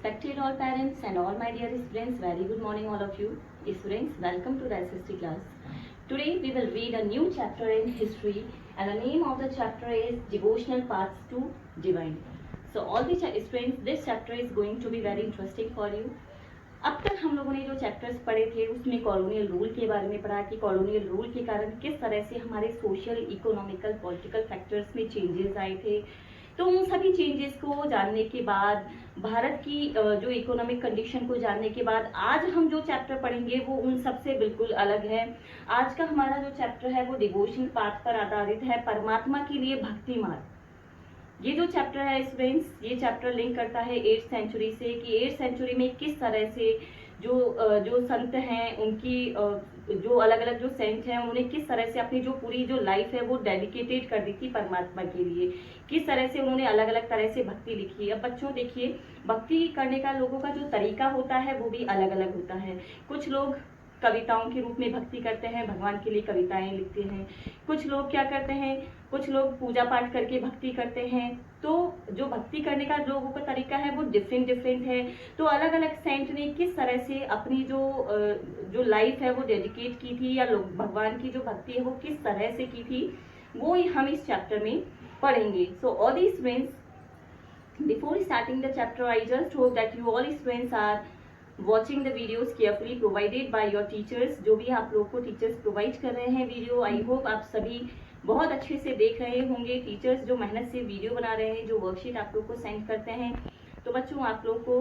Respected all parents and all my dear students, very good morning all of you. Students, welcome to the SST class. Today we will read a new chapter in history and the name of the chapter is Devotional Paths to Divine. So all the students, this chapter is going to be very interesting for you. अब तक हम लोगों ने जो chapters पढ़े थे उसमें colonial rule के बारे में पढ़ा कि कॉलोनियल रूल के कारण किस तरह से हमारे सोशल, इकोनॉमिकल, पॉलिटिकल फैक्टर्स में चेंजेस आए थे। तो उन सभी चेंजेस को जानने के बाद, भारत की जो इकोनॉमिक कंडीशन को जानने के बाद आज हम जो चैप्टर पढ़ेंगे वो उन सबसे बिल्कुल अलग है। आज का हमारा जो चैप्टर है वो डिवोशन पाथ पर आधारित है, परमात्मा के लिए भक्ति मार्ग। ये जो चैप्टर है स्टूडेंट्स, ये चैप्टर लिंक करता है 8th सेंचुरी से कि 8th सेंचुरी में किस तरह से जो संत हैं उनकी जो अलग अलग जो सेंट हैं उन्होंने किस तरह से अपनी जो पूरी जो लाइफ है वो डेडिकेटेड कर दी थी परमात्मा के लिए, किस तरह से उन्होंने अलग अलग तरह से भक्ति लिखी। अब बच्चों देखिए, भक्ति करने का लोगों का जो तरीका होता है वो भी अलग अलग होता है। कुछ लोग कविताओं के रूप में भक्ति करते हैं, भगवान के लिए कविताएं लिखते हैं। कुछ लोग क्या करते हैं, कुछ लोग पूजा पाठ करके भक्ति करते हैं। तो जो भक्ति करने का लोगों का तरीका है वो डिफरेंट है। तो अलग अलग सेंट ने किस तरह से अपनी जो लाइफ है वो डेडिकेट की थी या लोग भगवान की जो भक्ति है वो किस तरह से की थी, वो हम इस चैप्टर में पढ़ेंगे। So all the students, before starting the chapter I just hope that you all students are watching the videos carefully provided by your teachers. जो भी आप लोग को टीचर्स प्रोवाइड कर रहे हैं वीडियो, आई होप आप सभी बहुत अच्छे से देख रहे होंगे। टीचर्स जो मेहनत से वीडियो बना रहे हैं, जो वर्कशीट आप लोग को सेंड करते हैं, तो बच्चों आप लोग को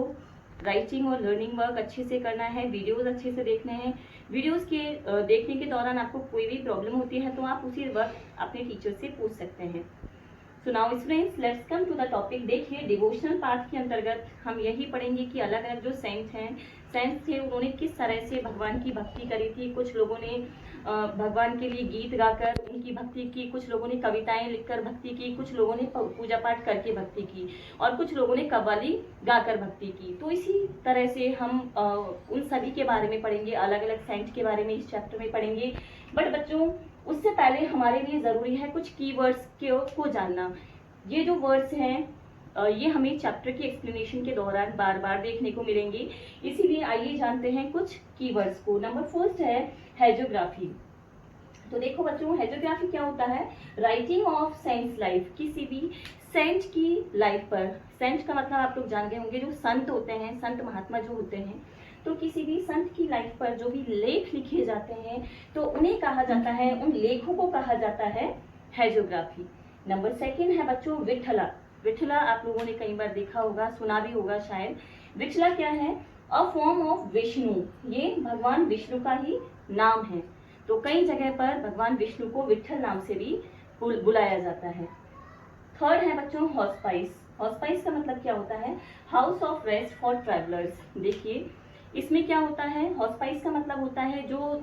राइटिंग और लर्निंग वर्क अच्छे से करना है, वीडियोस अच्छे से देखने हैं। वीडियोस के देखने के दौरान आपको कोई भी प्रॉब्लम होती है तो आप उसी वक्त अपने टीचर से पूछ सकते हैं। So now students, let's come to the topic. देखिए, डिवोशनल पाथ के अंतर्गत हम यही पढ़ेंगे कि अलग अलग जो सेंट थे उन्होंने किस तरह से भगवान की भक्ति करी थी। कुछ लोगों ने भगवान के लिए गीत गाकर उनकी भक्ति की, कुछ लोगों ने कविताएं लिखकर भक्ति की, कुछ लोगों ने पूजा पाठ करके भक्ति की और कुछ लोगों ने कव्वाली गाकर भक्ति की। तो इसी तरह से हम उन सभी के बारे में पढ़ेंगे, अलग अलग सेंट के बारे में इस चैप्टर में पढ़ेंगे। बट बच्चों, उससे पहले हमारे लिए जरूरी है कुछ कीवर्ड्स को जानना। ये जो वर्ड्स हैं ये हमें चैप्टर की एक्सप्लेनेशन के दौरान बार बार देखने को मिलेंगे, इसीलिए आइए जानते हैं कुछ कीवर्ड्स को। नंबर फर्स्ट है हेजियोग्राफी। तो देखो बच्चों, हेजियोग्राफी क्या होता है? राइटिंग ऑफ सेंट्स लाइफ, किसी भी सेंट की लाइफ पर। सेंट का मतलब आप लोग जान गए होंगे, जो संत होते हैं, संत महात्मा जो होते हैं, तो किसी भी संत की लाइफ पर जो भी लेख लिखे जाते हैं तो उन्हें कहा जाता है, उन लेखों को कहा जाता है हेजियोग्राफी। नंबर सेकंड है बच्चों विठला। विठला आप लोगों ने कई बार देखा होगा, सुना भी होगा शायद। विठला क्या है? A form of Vishnu. ये भगवान विष्णु का ही नाम है। तो कई जगह पर भगवान विष्णु को विठल नाम से भी बुलाया जाता है। थर्ड है बच्चों हॉस्पाइस। हॉस्पाइस का मतलब क्या होता है? House of rest for travellers. देखिए, इसमें क्या होता है? हॉस्पाइस का मतलब होता है जो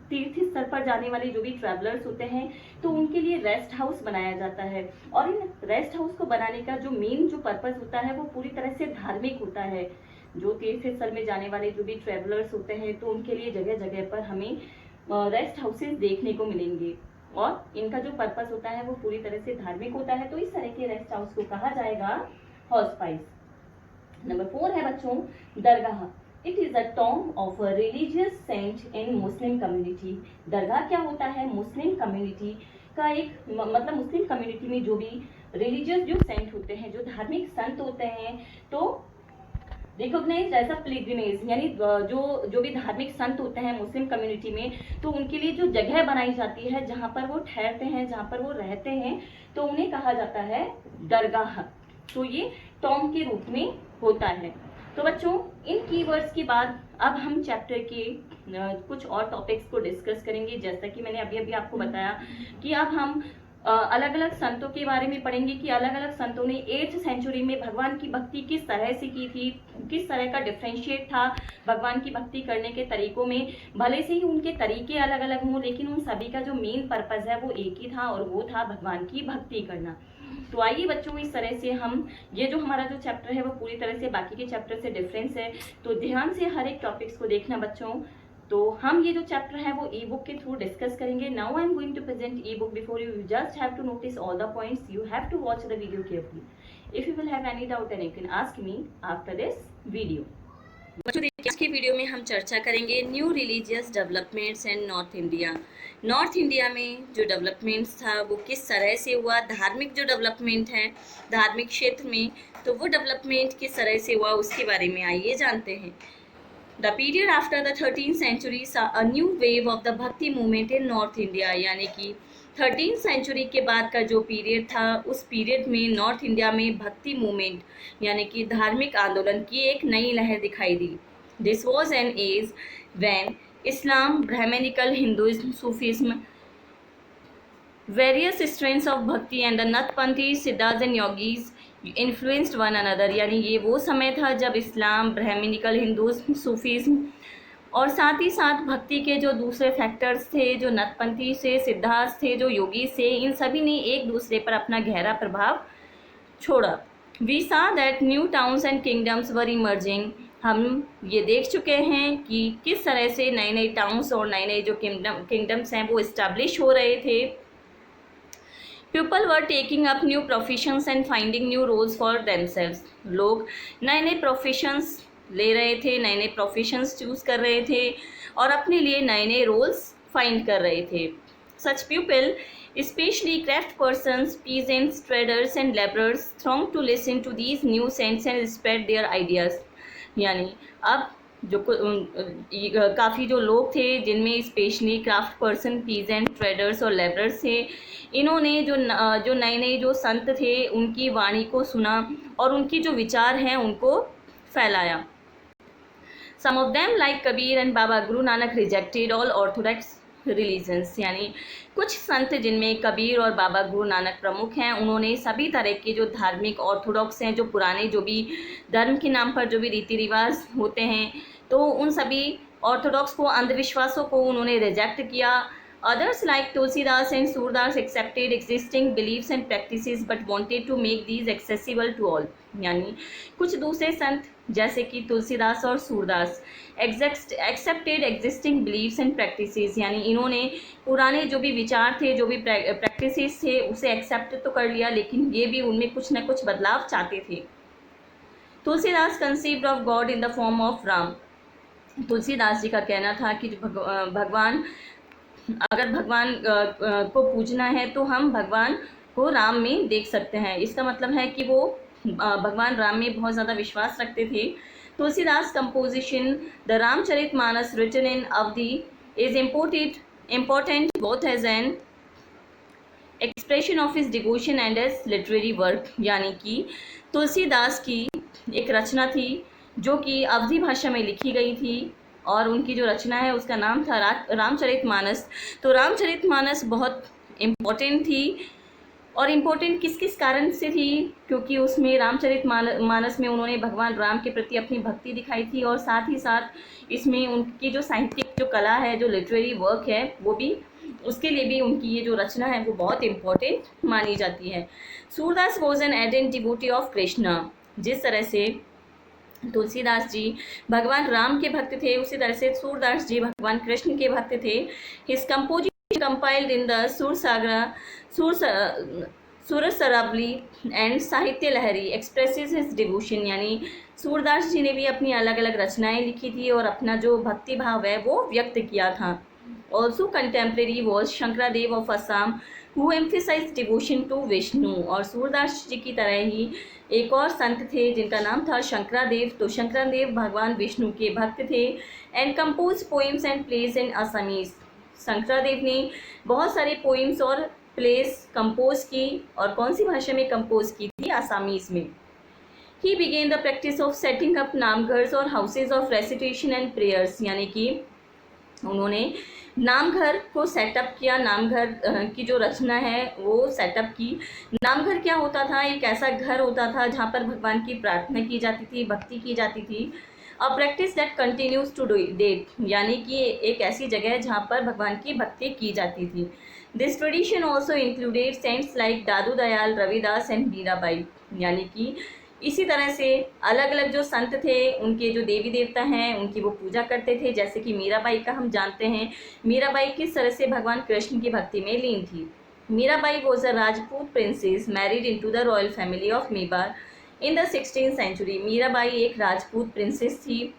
तीर्थ स्थल पर जाने वाले जो भी ट्रैवलर्स होते हैं तो उनके लिए रेस्ट हाउस बनाया जाता है। और इन रेस्ट हाउस को बनाने का जो मेन जो पर्पस होता है वो पूरी तरह से धार्मिक होता है। जो तीर्थ स्थल में जाने वाले जो भी ट्रैवलर्स होते हैं तो उनके लिए जगह जगह पर हमें रेस्ट हाउसेज देखने को मिलेंगे और इनका जो पर्पस होता है वो पूरी तरह से धार्मिक होता है। तो इस तरह के रेस्ट हाउस को कहा जाएगा हॉस्पाइस। नंबर 4 है बच्चों dargah. It is a tomb of a religious saint in Muslim community. Dargah क्या होता है? मुस्लिम कम्युनिटी का एक मतलब मुस्लिम कम्युनिटी में जो भी रिलीजियस जो सेंट होते हैं, जो धार्मिक संत होते हैं, तो रिकॉग्नाइज्ड एज अ पिलग्रिमेज, यानी जो भी धार्मिक संत होते हैं मुस्लिम कम्युनिटी में, तो उनके लिए जो जगह बनाई जाती है जहाँ पर वो ठहरते हैं, जहाँ पर वो रहते हैं, तो उन्हें कहा जाता है दरगाह। तो ये टॉम के रूप में होता है। तो बच्चों, इन कीवर्ड्स के बाद अब हम चैप्टर के कुछ और टॉपिक्स को डिस्कस करेंगे। जैसा कि मैंने अभी आपको बताया कि अब हम अलग अलग संतों के बारे में पढ़ेंगे कि अलग अलग संतों ने 8th सेंचुरी में भगवान की भक्ति किस तरह से की थी, किस तरह का डिफरेंशिएट था भगवान की भक्ति करने के तरीकों में। भले से ही उनके तरीके अलग अलग हों, लेकिन उन सभी का जो मेन पर्पस है वो एक ही था और वो था भगवान की भक्ति करना। तो आइए बच्चों, इस तरह से हम ये जो हमारा जो चैप्टर है वो पूरी तरह से बाकी के चैप्टर से डिफरेंस है, तो ध्यान से हर एक टॉपिक्स को देखना बच्चों। तो हम ये जो चैप्टर है वो ई बुक के थ्रू डिस्कस करेंगे. Now I am going to present ebook before you. Just have to notice all the points. You have to watch the video carefully. If you will have any doubt and you can ask me after this video. बच्चों देखिए, आज की video में हम चर्चा करेंगे new religious developments in North India. North India में जो डेवलपमेंट्स था वो किस तरह से हुआ. धार्मिक जो डेवलपमेंट है धार्मिक क्षेत्र में, तो वो डेवलपमेंट किस तरह से हुआ उसके बारे में आइए जानते हैं. The period after the 13th century saw a new wave of the भक्ति movement in North India. यानी कि 13th century के बाद का जो पीरियड था उस पीरियड में नॉर्थ इंडिया में भक्ति मूवमेंट यानी कि धार्मिक आंदोलन की एक नई लहर दिखाई दी. This was an age when Islam, Brahmanical Hinduism, Sufism, various strains of bhakti and the Nathpanthi, Siddhas and Yogis influenced one another. यानी ये वो समय था जब इस्लाम, ब्राह्मणिकल हिंदुज़्म, सूफीज़्म और साथ ही साथ भक्ति के जो दूसरे फैक्टर्स थे, जो नतपंथी से, सिद्धार्थ थे, जो योगी से, इन सभी ने एक दूसरे पर अपना गहरा प्रभाव छोड़ा. We saw that new towns and kingdoms were emerging. हम ये देख चुके हैं कि किस तरह से नए नए टाउन्स और नए नए जो किंगडम्स हैं वो इस्टेब्लिश हो रहे थे. People were taking up new professions and finding new roles for themselves. लोग नए नए प्रोफेशंस ले रहे थे, नए नए प्रोफेशंस चूज़ कर रहे थे और अपने लिए नए नए रोल्स फाइंड कर रहे थे. Such people, especially craft persons, peasants, traders and laborers, thronged to listen to these new saints and spread their ideas. यानी अब जो काफ़ी जो लोग थे जिनमें specially craft person, peasant, traders और लेबरर्स थे, इन्होंने जो नए नए जो संत थे उनकी वाणी को सुना और उनकी जो विचार हैं उनको फैलाया. Some of them like Kabir and Baba Guru Nanak rejected all orthodox religions. यानी कुछ संत जिनमें कबीर और बाबा गुरु नानक प्रमुख हैं, उन्होंने सभी तरह के जो धार्मिक ऑर्थोडॉक्स हैं, जो पुराने जो भी धर्म के नाम पर जो भी रीति रिवाज होते हैं, तो उन सभी ऑर्थोडॉक्स को, अंधविश्वासों को उन्होंने रिजेक्ट किया. Others like Tulsidas and Surdas accepted existing beliefs and practices but wanted to make these accessible to all. यानी कुछ दूसरे संत जैसे कि तुलसीदास और Surdas accepted existing beliefs and practices. यानी इन्होंने पुराने जो भी विचार थे, जो भी प्रैक्टिसेस थे, उसे एक्सेप्ट तो कर लिया, लेकिन ये भी उनमें कुछ न कुछ बदलाव चाहते थे. Tulsidas conceived of God in the form of Ram. Tulsidas ji का कहना था कि भगवान, अगर भगवान को पूजना है तो हम भगवान को राम में देख सकते हैं. इसका मतलब है कि वो भगवान राम में बहुत ज़्यादा विश्वास रखते थे. Tulsidas composition the Ramcharitmanas written in Awadhi is important both as an expression of his devotion and as literary work. यानी कि तुलसीदास की एक रचना थी जो कि अवधी भाषा में लिखी गई थी और उनकी जो रचना है उसका नाम था रामचरितमानस. तो रामचरितमानस बहुत इम्पोर्टेंट थी. और इम्पोर्टेंट किस किस कारण से थी? क्योंकि उसमें रामचरितमानस में उन्होंने भगवान राम के प्रति अपनी भक्ति दिखाई थी और साथ ही साथ इसमें उनकी जो साहित्यिक जो कला है, जो लिटरेरी वर्क है, वो भी, उसके लिए भी उनकी ये जो रचना है वो बहुत इम्पोर्टेंट मानी जाती है. Surdas was an ardent devotee of Krishna. जिस तरह से तुलसीदास जी भगवान राम के भक्त थे, उसी तरह से सूरदास जी भगवान कृष्ण के भक्त थे. His composition compiled in the Sursaravali and Sahitya Lahari expresses his devotion. यानी सूरदास जी ने भी अपनी अलग अलग रचनाएं लिखी थी और अपना जो भक्ति भाव है वो व्यक्त किया था. Also contemporary was Shankaradeva of Assam who emphasise devotion to Vishnu. और सूरदास जी की तरह ही एक और संत थे जिनका नाम था शंकरादेव. तो शंकरादेव भगवान विष्णु के भक्त थे. And compose poems and plays in Assamese. Shankaradeva ने बहुत सारे पोइम्स और प्लेस कंपोज की, और कौन सी भाषा में कंपोज की थी? आसामीज में. He began the practice of setting up namghars और houses of recitation and prayers. यानी कि उन्होंने नामघर को सेटअप किया. नामघर की जो रचना है वो सेटअप की. नामघर क्या होता था? एक ऐसा घर होता था जहाँ पर भगवान की प्रार्थना की जाती थी, भक्ति की जाती थी. A practice that continues to date. यानी कि एक ऐसी जगह है जहाँ पर भगवान की भक्ति की जाती थी. This tradition also included saints like Dadu Dayal, Ravidas and Mirabai. यानी कि इसी तरह से अलग अलग जो संत थे उनके जो देवी देवता हैं उनकी वो पूजा करते थे। जैसे कि मीराबाई का हम जानते हैं, मीराबाई किस तरह से भगवान कृष्ण की भक्ति में लीन थी। Mirabai was a Rajput princess married into the royal family of Mewar in the 16th century. Mirabai एक राजपूत प्रिंसेस थी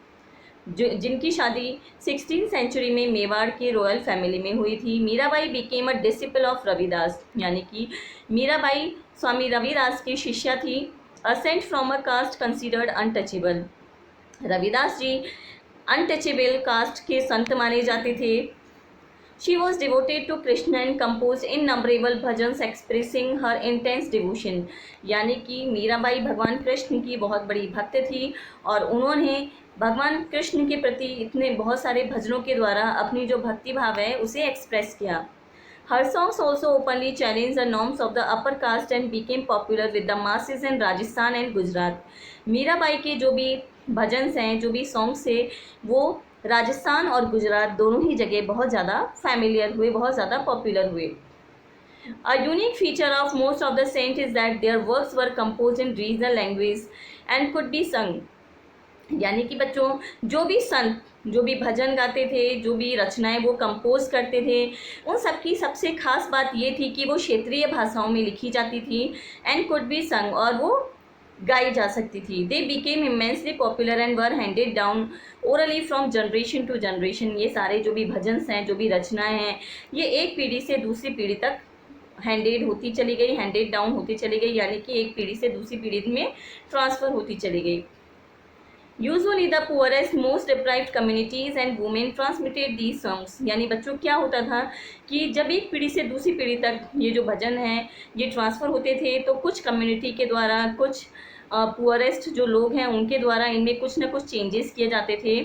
जो जिनकी शादी 16th सेंचुरी में मेवाड़ की रॉयल फैमिली में हुई थी। Mirabai became a disciple of Ravidas, यानी कि मीराबाई स्वामी रविदास की शिष्या थी। A saint from a caste considered untouchable, Ravidas ji untouchable caste के संत माने जाते थे। She was devoted to Krishna and composed innumerable bhajans expressing her intense devotion। यानी कि मीराबाई भगवान कृष्ण की बहुत बड़ी भक्त थी और उन्होंने भगवान कृष्ण के प्रति इतने बहुत सारे भजनों के द्वारा अपनी जो भक्ति भाव है उसे एक्सप्रेस किया। Her songs also openly challenged the norms of the upper caste and became popular with the masses in Rajasthan and Gujarat। Mirabai के जो भी भजन हैं, जो भी सॉन्ग्स थे, वो राजस्थान और गुजरात दोनों ही जगह बहुत ज़्यादा फैमिलियर हुए, बहुत ज़्यादा पॉपुलर हुए। A unique feature of most of the saints is that their works were composed in regional language and could be sung। यानी कि बच्चों जो भी संत जो भी भजन गाते थे, जो भी रचनाएं वो कंपोज करते थे, उन सब की सबसे खास बात ये थी कि वो क्षेत्रीय भाषाओं में लिखी जाती थी एंड कुड बी संग, और वो गाई जा सकती थी। They became immensely popular and were handed down orally from generation to generation. ये सारे जो भी भजन हैं, जो भी रचनाएं हैं, ये एक पीढ़ी से दूसरी पीढ़ी तक हैंडेड होती चली गई, हैंडेड डाउन होती चली गई, यानी कि एक पीढ़ी से दूसरी पीढ़ी में ट्रांसफ़र होती चली गई। Usually the poorest most deprived communities and women transmitted these songs. यानी बच्चों क्या होता था कि जब एक पीढ़ी से दूसरी पीढ़ी तक ये जो भजन हैं ये ट्रांसफ़र होते थे, तो कुछ कम्युनिटी के द्वारा, कुछ पुअरेस्ट जो लोग हैं उनके द्वारा इनमें कुछ ना कुछ चेंजेस किए जाते थे,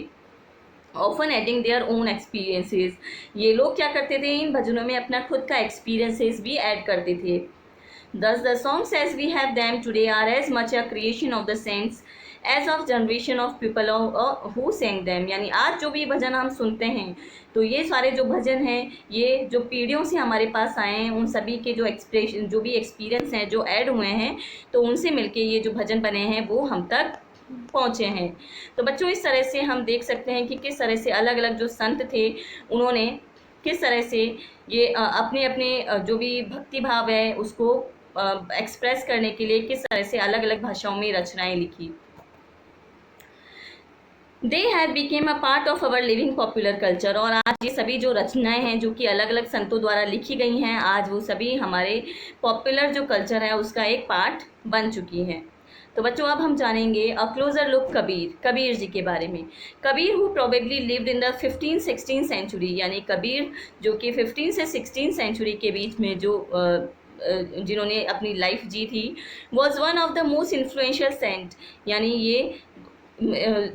often adding their own experiences. ये लोग क्या करते थे, इन भजनों में अपना खुद का एक्सपीरियंसेस भी ऐड करते थे। Thus the songs as we have them today are as much a creation of the saints as of generation of people who sang them। यानी आज जो भी भजन हम सुनते हैं, तो ये सारे जो भजन हैं ये जो पीढ़ियों से हमारे पास आए हैं, उन सभी के जो एक्सप्रेशन, जो भी एक्सपीरियंस हैं, जो ऐड हुए हैं, तो उनसे मिलके ये जो भजन बने हैं वो हम तक पहुँचे हैं। तो बच्चों इस तरह से हम देख सकते हैं कि किस तरह से अलग अलग जो संत थे उन्होंने किस तरह से ये अपने अपने जो भी भक्ति भाव है उसको एक्सप्रेस करने के लिए किस तरह से अलग अलग भाषाओं में रचनाएं लिखी। They have became a part of our living popular culture. और आज ये सभी जो रचनाएं हैं जो कि अलग अलग संतों द्वारा लिखी गई हैं, आज वो सभी हमारे पॉपुलर जो कल्चर है उसका एक पार्ट बन चुकी हैं। तो बच्चों अब हम जानेंगे a closer look Kabir ji के बारे में। Kabir who probably lived in the 15th-16th century, यानी कबीर जो कि 15 से 16 सेंचुरी के बीच में जो जिन्होंने अपनी लाइफ जी थी, was one of the most influential saint. यानी ये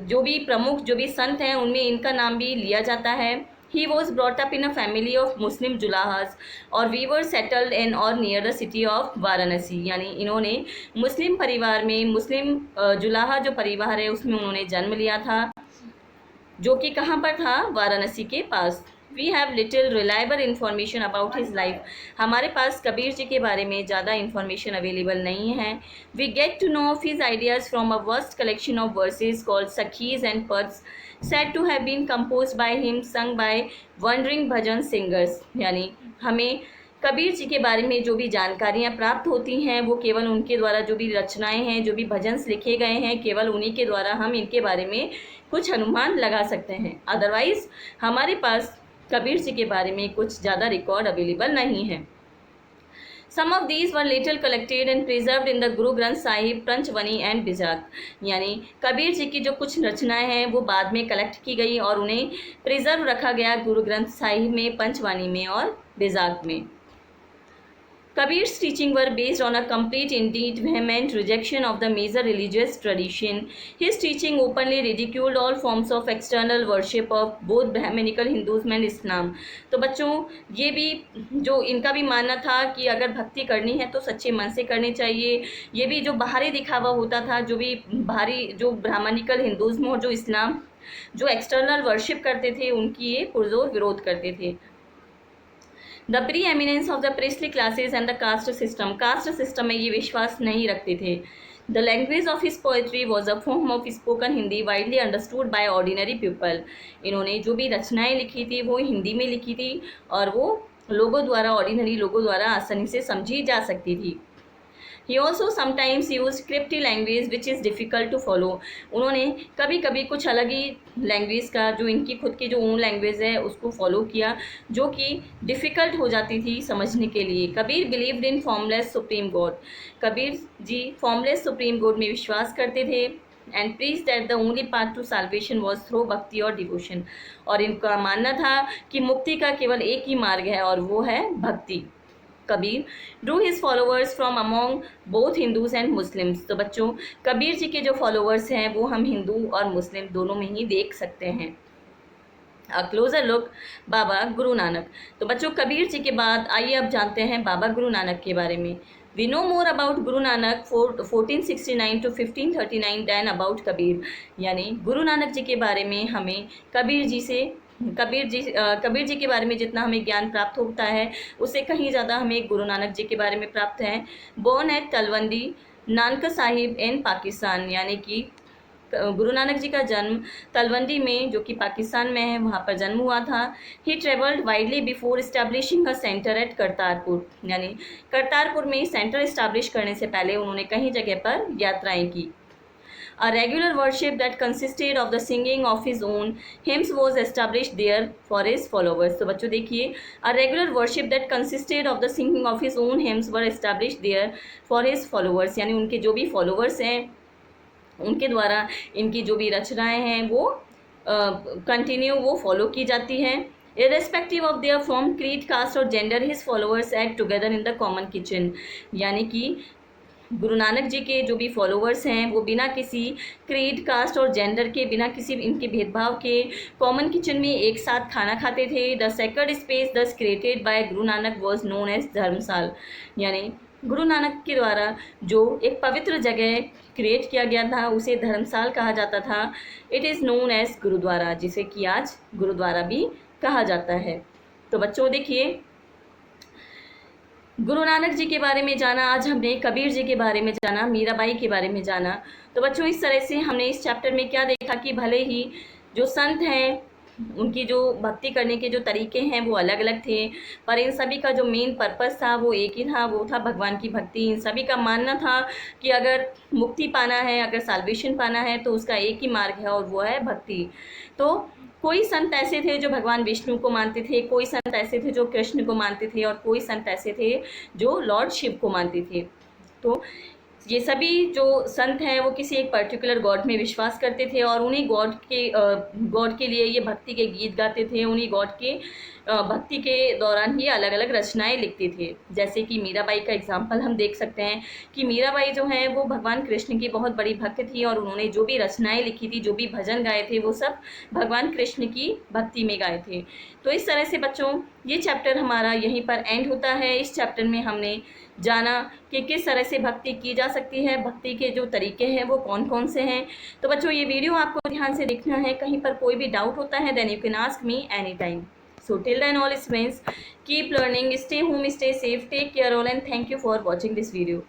जो भी प्रमुख जो भी संत हैं उनमें इनका नाम भी लिया जाता है। He was brought up in a family of Muslim जुलाहास और we were settled in or near the city of Varanasi. यानी इन्होंने मुस्लिम परिवार में, मुस्लिम जुलाहा जो परिवार है उसमें उन्होंने जन्म लिया था, जो कि कहाँ पर था, वाराणसी के पास। We have little reliable information about his life। हमारे पास कबीर जी के बारे में ज़्यादा इन्फॉर्मेशन अवेलेबल नहीं है। We get to know of his ideas from a vast collection of verses called Sakhis and Pads said to have been composed by him, sung by wandering bhajan singers। यानी हमें कबीर जी के बारे में जो भी जानकारियाँ प्राप्त होती हैं वो केवल उनके द्वारा, जो भी रचनाएं हैं, जो भी भजन लिखे गए हैं, केवल उन्हीं के द्वारा हम इनके बारे में कुछ अनुमान लगा सकते हैं। अदरवाइज हमारे पास कबीर जी के बारे में कुछ ज़्यादा रिकॉर्ड अवेलेबल नहीं है। Some of these were later collected and preserved in the Guru Granth Sahib, पंचवनी and बिजाक। यानी कबीर जी की जो कुछ रचनाएं हैं वो बाद में कलेक्ट की गई और उन्हें प्रिजर्व रखा गया गुरु ग्रंथ साहिब में, पंचवानी में और बिजाक में। Kabir's teaching were based on a complete, indeed vehement rejection of the major religious tradition. His teaching openly ridiculed all forms of external worship of both Brahminical Hinduism and Islam। तो बच्चों ये भी जो इनका भी मानना था कि अगर भक्ति करनी है तो सच्चे मन से करनी चाहिए। ये भी जो बाहरी दिखावा होता था, जो भी बाहरी जो ब्राह्मणिकल हिंदुज़्म और जो इस्लाम जो एक्सटर्नल वर्शिप करते थे उनकी ये पुरजोर विरोध करते थे। The pre eminence of the priestly classes and the caste system. Caste system में ये विश्वास नहीं रखते थे। The language of his poetry was a form of spoken Hindi widely understood by ordinary people. इन्होंने जो भी रचनाएं लिखी थी वो हिंदी में लिखी थी और वो लोगों द्वारा, ऑर्डिनरी लोगों द्वारा आसानी से समझी जा सकती थी. He also sometimes used cryptic language which is difficult to follow. उन्होंने कभी कभी कुछ अलग ही लैंग्वेज का, जो इनकी खुद की जो ओन लैंग्वेज है उसको फॉलो किया, जो कि डिफ़िकल्ट हो जाती थी समझने के लिए. Kabir believed in formless supreme God. Kabir ji formless supreme God में विश्वास करते थे and preach that the only path to salvation was through bhakti और डिवोशन. और इनका मानना था कि मुक्ति का केवल एक ही मार्ग है और वो है भक्ति. Kabir drew his followers from among both Hindus and Muslims. तो बच्चों, कबीर जी के जो फॉलोअर्स हैं वो हम हिंदू और मुस्लिम दोनों में ही देख सकते हैं. A closer look, बाबा गुरु नानक. तो बच्चों, कबीर जी के बाद आइए अब जानते हैं बाबा गुरु नानक के बारे में. We know more about Guru Nanak 1469 to 1539 than about Kabir. यानी गुरु नानक जी के बारे में हमें कबीर जी के बारे में जितना हमें ज्ञान प्राप्त होता है उससे कहीं ज़्यादा हमें गुरु नानक जी के बारे में प्राप्त है. बोर्न एट तलवंडी नानक साहिब इन पाकिस्तान. यानी कि गुरु नानक जी का जन्म तलवंडी में, जो कि पाकिस्तान में है, वहाँ पर जन्म हुआ था. He travelled widely before establishing a centre at Kartarpur. यानी करतारपुर में सेंटर इस्टेब्लिश करने से पहले उन्होंने कई जगह पर यात्राएं की. A regular worship that consisted of the singing of his own hymns was established there for his followers. तो बच्चों देखिए, a regular worship that consisted of the singing of his own hymns were established there for his followers. यानी उनके जो भी followers हैं उनके द्वारा इनकी जो भी रचनाएं हैं वो कंटिन्यू वो फॉलो की जाती हैं. Irrespective of their form, creed, caste और gender, his followers act together in the common kitchen. यानी कि गुरु नानक जी के जो भी फॉलोअर्स हैं वो बिना किसी क्रीड, कास्ट और जेंडर के, बिना किसी इनके भेदभाव के कॉमन किचन में एक साथ खाना खाते थे. द सेक्रेड स्पेस दस created by Guru Nanak was known as Dharamshala. यानी गुरु नानक के द्वारा जो एक पवित्र जगह क्रिएट किया गया था उसे धर्मशाल कहा जाता था. It is known as gurdwara, जिसे कि आज गुरुद्वारा भी कहा जाता है. तो बच्चों देखिए, गुरु नानक जी के बारे में जाना, आज हमने कबीर जी के बारे में जाना, मीराबाई के बारे में जाना. तो बच्चों, इस तरह से हमने इस चैप्टर में क्या देखा कि भले ही जो संत हैं उनकी जो भक्ति करने के जो तरीके हैं वो अलग अलग थे, पर इन सभी का जो मेन पर्पस था वो एक ही था, वो था भगवान की भक्ति. इन सभी का मानना था कि अगर मुक्ति पाना है, अगर साल्वेशन पाना है तो उसका एक ही मार्ग है और वो है भक्ति. तो कोई संत ऐसे थे जो भगवान विष्णु को मानते थे, कोई संत ऐसे थे जो कृष्ण को मानते थे और कोई संत ऐसे थे जो लॉर्ड शिव को मानते थे. तो ये सभी जो संत हैं वो किसी एक पर्टिकुलर गॉड में विश्वास करते थे और उन्हीं गॉड के लिए ये भक्ति के गीत गाते थे. उन्हीं गॉड के भक्ति के दौरान ही अलग अलग रचनाएं लिखते थे. जैसे कि मीराबाई का एग्जाम्पल हम देख सकते हैं कि मीराबाई जो है वो भगवान कृष्ण की बहुत बड़ी भक्त थी और उन्होंने जो भी रचनाएं लिखी थी, जो भी भजन गाए थे, वो सब भगवान कृष्ण की भक्ति में गाए थे. तो इस तरह से बच्चों, ये चैप्टर हमारा यहीं पर एंड होता है. इस चैप्टर में हमने जाना कि किस तरह से भक्ति की जा सकती है, भक्ति के जो तरीके हैं वो कौन कौन से हैं. तो बच्चों, ये वीडियो आपको ध्यान से देखना है. कहीं पर कोई भी डाउट होता है then you can ask me any time. So till then, all friends, keep learning, stay home, stay safe, take care all, and thank you for watching this video.